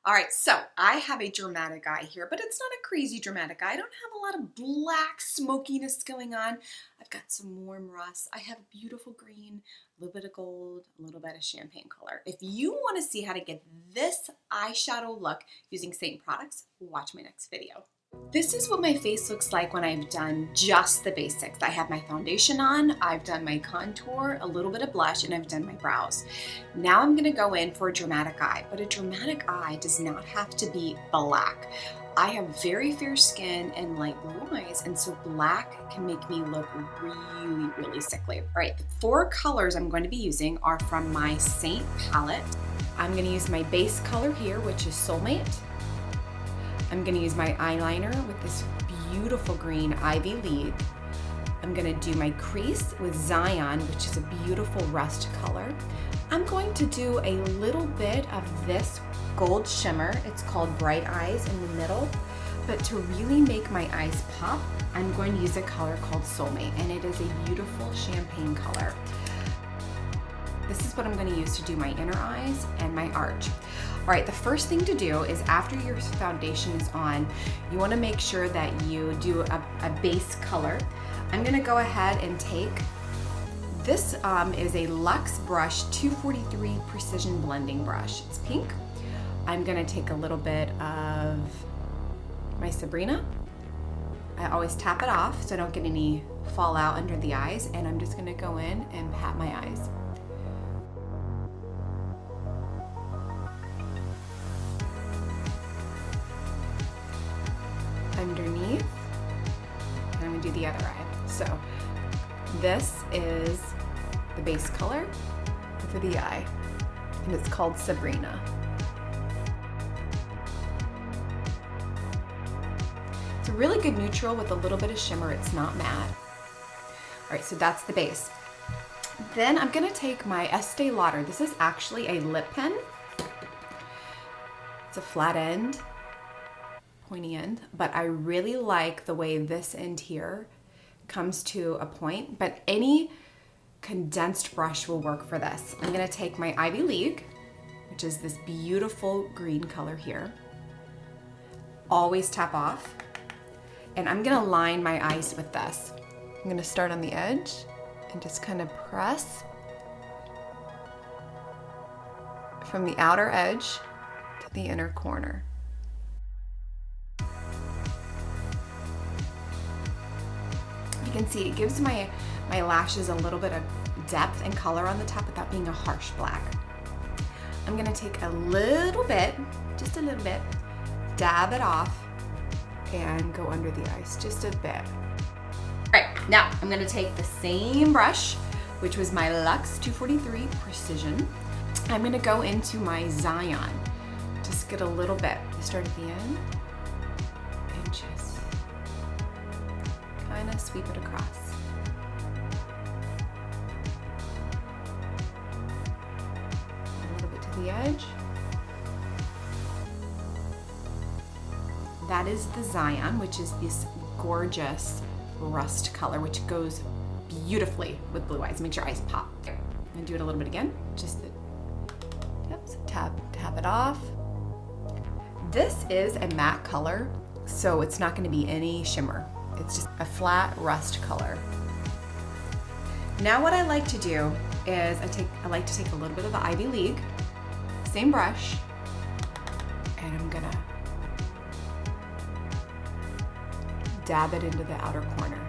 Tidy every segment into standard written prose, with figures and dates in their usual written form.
All right, so I have a dramatic eye here, but it's not a crazy dramatic eye. I don't have a lot of black smokiness going on. I've got some warm rust. I have a beautiful green, a little bit of gold, a little bit of champagne color. If you want to see how to get this eyeshadow look using Seint products, watch my next video. This is what my face looks like when I've done just the basics. I have my foundation on, I've done my contour, a little bit of blush, and I've done my brows. Now I'm gonna go in for a dramatic eye, but a dramatic eye does not have to be black. I have very fair skin and light blue eyes, and so black can make me look really, really sickly. All right, the 4 colors I'm going to be using are from my Seint palette. I'm gonna use my base color here, which is Soulmate. I'm gonna use my eyeliner with this beautiful green Ivy League. I'm gonna do my crease with Zion, which is a beautiful rust color. I'm going to do a little bit of this gold shimmer. It's called Bright Eyes in the middle. But to really make my eyes pop, I'm going to use a color called Soulmate, and it is a beautiful champagne color. This is what I'm gonna use to do my inner eyes and my arch. All right, the first thing to do is after your foundation is on, you wanna make sure that you do a base color. I'm gonna go ahead and take, this is a LUXE brush 243 Precision Blending Brush. It's pink. I'm gonna take a little bit of my Sabrina. I always tap it off so I don't get any fallout under the eyes, and I'm just gonna go in and pat my eyes. Underneath, and I'm gonna do the other eye. So this is the base color for the eye, and it's called Sabrina. It's a really good neutral with a little bit of shimmer. It's not matte. All right, so that's the base. Then I'm gonna take my Esteé Lauder. This is actually a lip pen. It's a flat end, pointy end, but I really like the way this end here comes to a point, but any condensed brush will work for this. I'm gonna take my Ivy League, which is this beautiful green color here. Always tap off. And I'm gonna line my eyes with this. I'm gonna start on the edge and just kind of press from the outer edge to the inner corner. You can see it gives my lashes a little bit of depth and color on the top without being a harsh black. I'm gonna take a little bit, just a little bit, dab it off, and go under the eyes just a bit. All right, now I'm gonna take the same brush, which was my LUXE 243 Precision. I'm gonna go into my Zion, just get a little bit. Start at the end, and just kind of sweep it across. A little bit to the edge. That is the Zion, which is this gorgeous rust color, which goes beautifully with blue eyes. Makes your eyes pop. And do it a little bit again. Just the, yep, so tap it off. This is a matte color, so it's not going to be any shimmer. It's just a flat rust color. Now what I like to do is I like to take a little bit of the Ivy League, same brush, and I'm gonna dab it into the outer corner.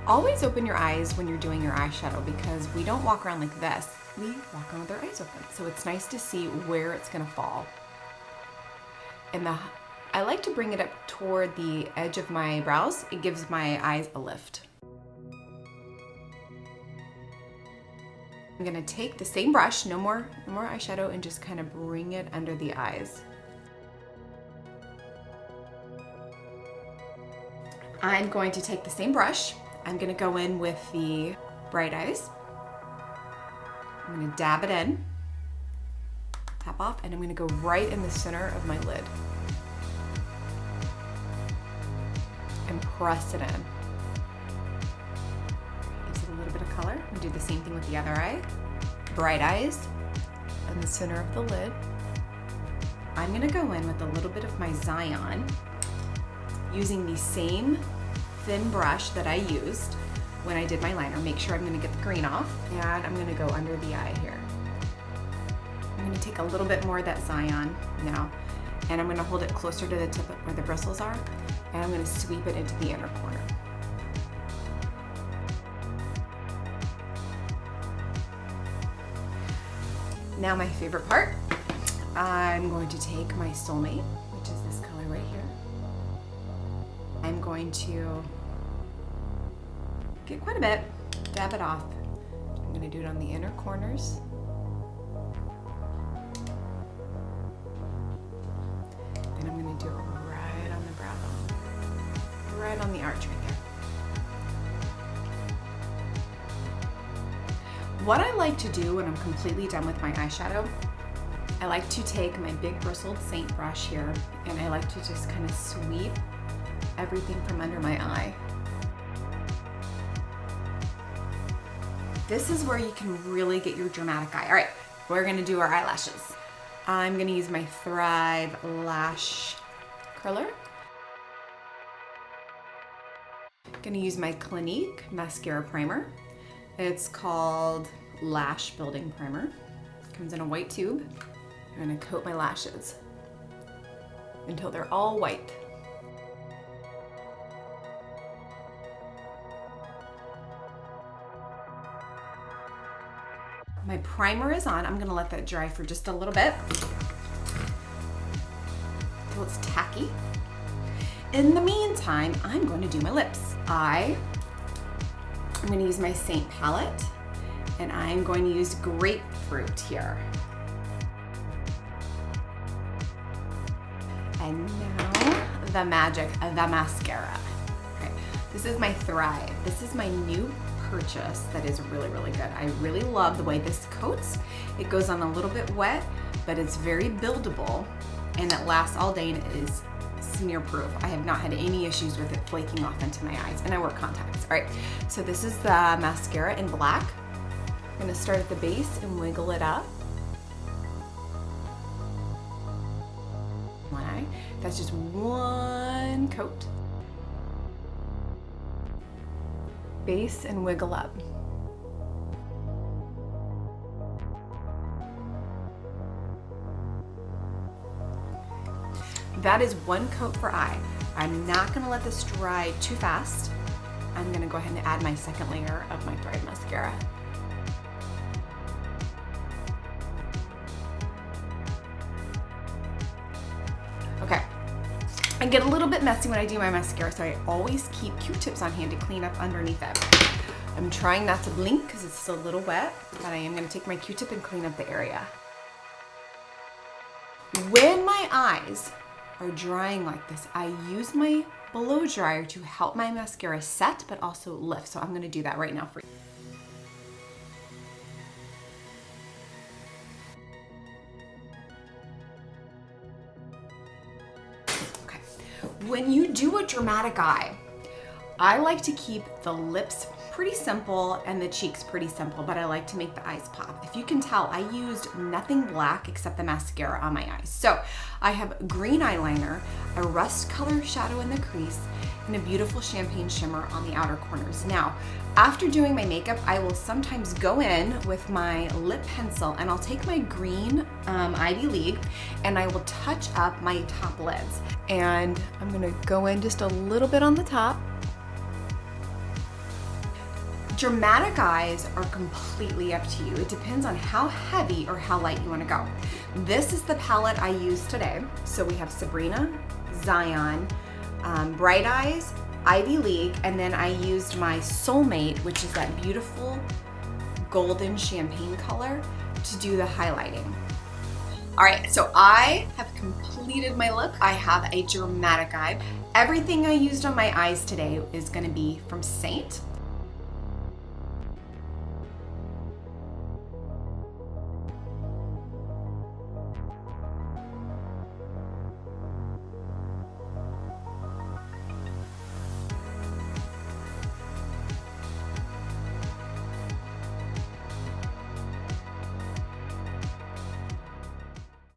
Always open your eyes when you're doing your eyeshadow, because we don't walk around like this. We walk around with our eyes open. So it's nice to see where it's gonna fall. And I like to bring it up toward the edge of my brows. It gives my eyes a lift. I'm gonna take the same brush, no more eyeshadow, and just kind of bring it under the eyes. I'm going to take the same brush. I'm gonna go in with the Bright Eyes. I'm gonna dab it in, tap off, and I'm gonna go right in the center of my lid and press it in. Gives it a little bit of color. We do the same thing with the other eye. Bright Eyes, in the center of the lid. I'm gonna go in with a little bit of my Zion using the same thin brush that I used when I did my liner. Make sure I'm gonna get the green off, and I'm gonna go under the eye here. I'm gonna take a little bit more of that Zion now, and I'm gonna hold it closer to the tip where the bristles are, and I'm gonna sweep it into the inner corner. Now my favorite part, I'm going to take my Soulmate, which is this color right here. I'm going to get quite a bit, dab it off. I'm going to do it on the inner corners. And I'm going to do it right on the brow bone, right on the arch right there. What I like to do when I'm completely done with my eyeshadow, I like to take my big bristled Seint brush here, and I like to just kind of sweep everything from under my eye. This is where you can really get your dramatic eye. All right, we're gonna do our eyelashes. I'm gonna use my Thrive Lash Curler. Gonna use my Clinique Mascara Primer. It's called Lash Building Primer. Comes in a white tube. I'm gonna coat my lashes until they're all white. My primer is on. I'm gonna let that dry for just a little bit until it's tacky. In the meantime, I'm going to do my lips. I'm going to use my Seint palette, and I'm going to use Grapefruit here. And now the magic of the mascara. Okay, this is my Thrive. This is my new purchase that is really, really good. I really love the way this coats. It goes on a little bit wet, but it's very buildable, and it lasts all day, and it is smear proof. I have not had any issues with it flaking off into my eyes, and I wear contacts. All right, so this is the mascara in black. I'm gonna start at the base and wiggle it up. One eye. That's just one coat. Base and wiggle up. That is one coat for eye. I'm not gonna let this dry too fast. I'm gonna go ahead and add my second layer of my Thrive mascara. Okay, I get a little bit messy when I do my mascara, so I always keep Q-tips on hand to clean up underneath it. I'm trying not to blink because it's still a little wet, but I am gonna take my Q-tip and clean up the area. When my eyes are drying like this, I use my blow dryer to help my mascara set but also lift. So I'm gonna do that right now for you. Okay, when you do a dramatic eye, I like to keep the lips pretty simple and the cheeks pretty simple, but I like to make the eyes pop. If you can tell, I used nothing black except the mascara on my eyes. So I have green eyeliner, a rust color shadow in the crease, and a beautiful champagne shimmer on the outer corners. Now, after doing my makeup, I will sometimes go in with my lip pencil, and I'll take my green Ivy League and I will touch up my top lids. And I'm gonna go in just a little bit on the top. Dramatic eyes are completely up to you. It depends on how heavy or how light you want to go. This is the palette I used today. So we have Sabrina, Zion, Bright Eyes, Ivy League, and then I used my Soulmate, which is that beautiful golden champagne color, to do the highlighting. All right, so I have completed my look. I have a dramatic eye. Everything I used on my eyes today is gonna be from Seint.